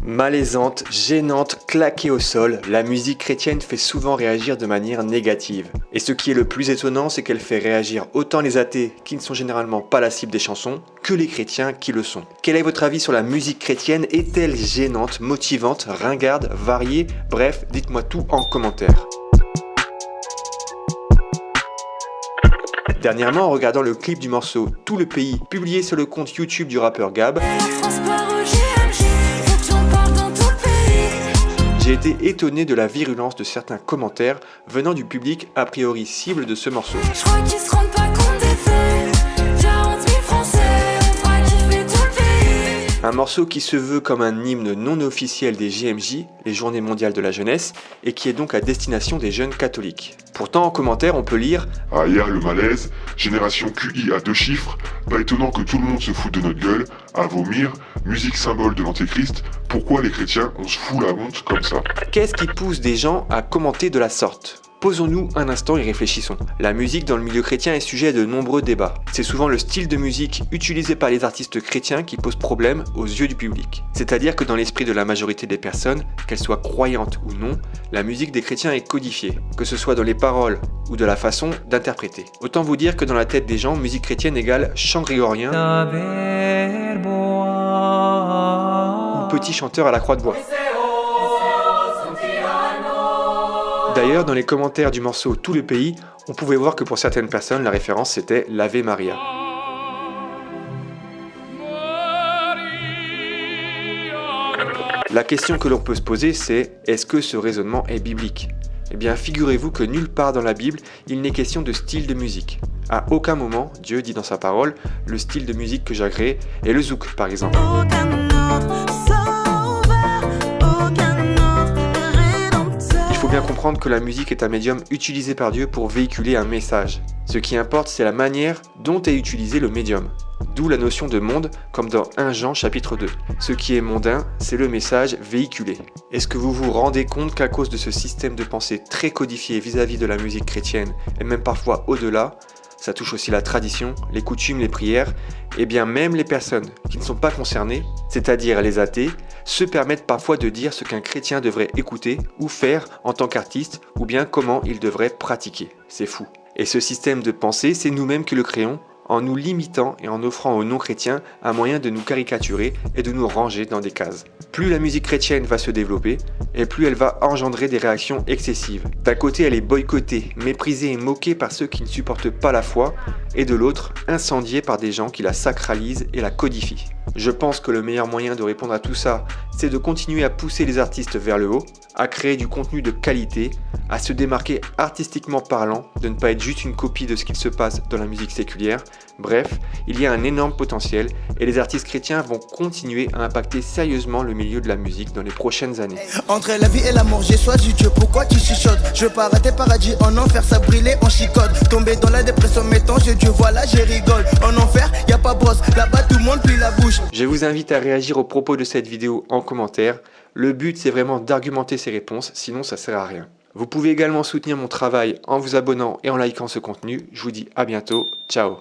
Malaisante, gênante, claquée au sol, la musique chrétienne fait souvent réagir de manière négative. Et ce qui est le plus étonnant, c'est qu'elle fait réagir autant les athées, qui ne sont généralement pas la cible des chansons, que les chrétiens qui le sont. Quel est votre avis sur la musique chrétienne? Est-elle gênante, motivante, ringarde, variée? Bref, dites-moi tout en commentaire. Dernièrement, en regardant le clip du morceau Tout le pays, publié sur le compte YouTube du rappeur Gab, j'ai été étonné de la virulence de certains commentaires venant du public a priori cible de ce morceau. Un morceau qui se veut comme un hymne non officiel des JMJ, les Journées mondiales de la jeunesse, et qui est donc à destination des jeunes catholiques. Pourtant, en commentaire, on peut lire « Ah, hier le malaise, génération QI à 2 chiffres, pas étonnant que tout le monde se foute de notre gueule, à vomir, musique symbole de l'antéchrist, pourquoi les chrétiens on se fout la honte comme ça ?» Qu'est-ce qui pousse des gens à commenter de la sorte ? Posons-nous un instant et réfléchissons. La musique dans le milieu chrétien est sujet à de nombreux débats. C'est souvent le style de musique utilisé par les artistes chrétiens qui pose problème aux yeux du public. C'est-à-dire que dans l'esprit de la majorité des personnes, qu'elles soient croyantes ou non, la musique des chrétiens est codifiée, que ce soit dans les paroles ou de la façon d'interpréter. Autant vous dire que dans la tête des gens, musique chrétienne égale chant grégorien ou petit chanteur à la croix de bois. D'ailleurs, dans les commentaires du morceau Tout le pays, on pouvait voir que pour certaines personnes, la référence c'était l'Ave Maria. La question que l'on peut se poser, c'est est-ce que ce raisonnement est biblique? Eh bien, figurez-vous que nulle part dans la Bible, il n'est question de style de musique. À aucun moment, Dieu dit dans sa parole, le style de musique que j'agrée est le zouk, par exemple. Il faut bien comprendre que la musique est un médium utilisé par Dieu pour véhiculer un message. Ce qui importe, c'est la manière dont est utilisé le médium. D'où la notion de monde, comme dans 1 Jean chapitre 2. Ce qui est mondain, c'est le message véhiculé. Est-ce que vous vous rendez compte qu'à cause de ce système de pensée très codifié vis-à-vis de la musique chrétienne, et même parfois au-delà, ça touche aussi la tradition, les coutumes, les prières, et bien même les personnes qui ne sont pas concernées, c'est-à-dire les athées, se permettent parfois de dire ce qu'un chrétien devrait écouter ou faire en tant qu'artiste, ou bien comment il devrait pratiquer. C'est fou. Et ce système de pensée, c'est nous-mêmes qui le créons, en nous limitant et en offrant aux non-chrétiens un moyen de nous caricaturer et de nous ranger dans des cases. Plus la musique chrétienne va se développer, et plus elle va engendrer des réactions excessives. D'un côté, elle est boycottée, méprisée et moquée par ceux qui ne supportent pas la foi, et de l'autre, incendiée par des gens qui la sacralisent et la codifient. Je pense que le meilleur moyen de répondre à tout ça, c'est de continuer à pousser les artistes vers le haut, à créer du contenu de qualité, à se démarquer artistiquement parlant, de ne pas être juste une copie de ce qu'il se passe dans la musique séculière. Bref, il y a un énorme potentiel et les artistes chrétiens vont continuer à impacter sérieusement le milieu de la musique dans les prochaines années. Entre la vie et la mort, j'ai choisi Dieu, pourquoi tu chuchotes? Je pars à tes paradis, en enfer, ça brûlait, on chicote. Tombé dans la dépression, mettant j'ai Dieu, voilà, j'ai rigole. En enfer, y a pas brosse, là-bas tout le monde plie la bouche. Je vous invite à réagir aux propos de cette vidéo en commentaire. Le but, c'est vraiment d'argumenter ces réponses, sinon ça sert à rien. Vous pouvez également soutenir mon travail en vous abonnant et en likant ce contenu. Je vous dis à bientôt, ciao.